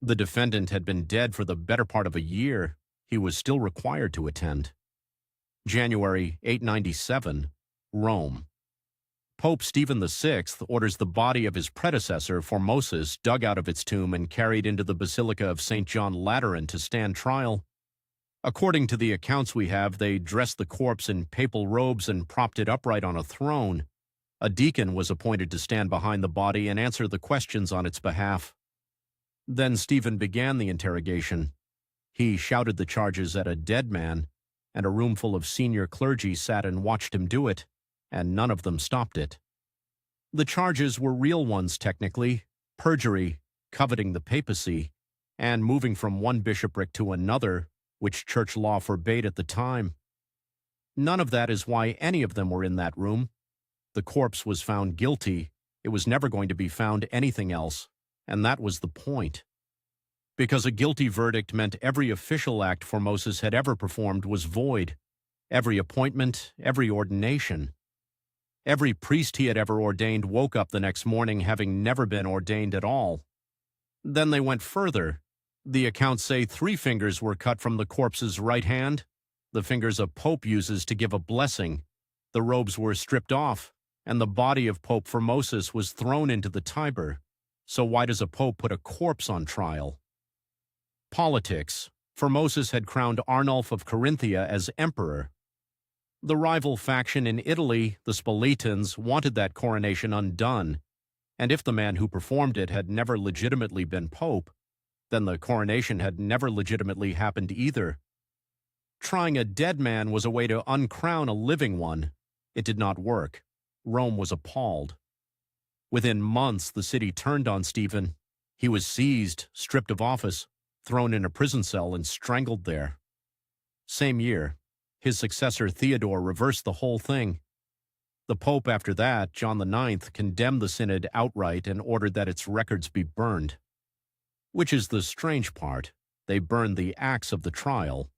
The defendant had been dead for the better part of a year. He was still required to attend. January 897, Rome. Pope Stephen VI orders the body of his predecessor, Formosus, dug out of its tomb and carried into the Basilica of St. John Lateran to stand trial. According to the accounts we have, they dressed the corpse in papal robes and propped it upright on a throne. A deacon was appointed to stand behind the body and answer the questions on its behalf. Then Stephen began the interrogation. He shouted the charges at a dead man, and a roomful of senior clergy sat and watched him do it, and none of them stopped it. The charges were real ones technically: perjury, coveting the papacy, and moving from one bishopric to another, which church law forbade at the time. None of that is why any of them were in that room. The corpse was found guilty. It was never going to be found anything else, and that was the point. Because a guilty verdict meant every official act Formosus had ever performed was void. Every appointment, every ordination. Every priest he had ever ordained woke up the next morning having never been ordained at all. Then they went further. The accounts say 3 fingers were cut from the corpse's right hand, the fingers a pope uses to give a blessing. The robes were stripped off, and the body of Pope Formosus was thrown into the Tiber. So why does a pope put a corpse on trial? Politics. Formosus had crowned Arnulf of Carinthia as emperor. The rival faction in Italy, the Spoletans, wanted that coronation undone, and if the man who performed it had never legitimately been pope, then the coronation had never legitimately happened either. Trying a dead man was a way to uncrown a living one. It did not work. Rome was appalled. Within months, the city turned on Stephen. He was seized, stripped of office, thrown in a prison cell, and strangled there. Same year, his successor Theodore reversed the whole thing. The Pope after that, John IX, condemned the synod outright and ordered that its records be burned. Which is the strange part. They burned the acts of the trial.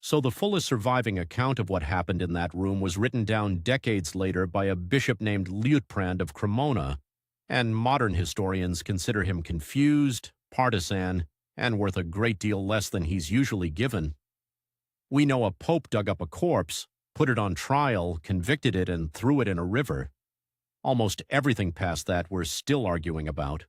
So the fullest surviving account of what happened in that room was written down decades later by a bishop named Lateran of Cremona, and modern historians consider him confused, partisan, and worth a great deal less than he's usually given. We know a pope dug up a corpse, put it on trial, convicted it, and threw it in a river. Almost everything past that we're still arguing about.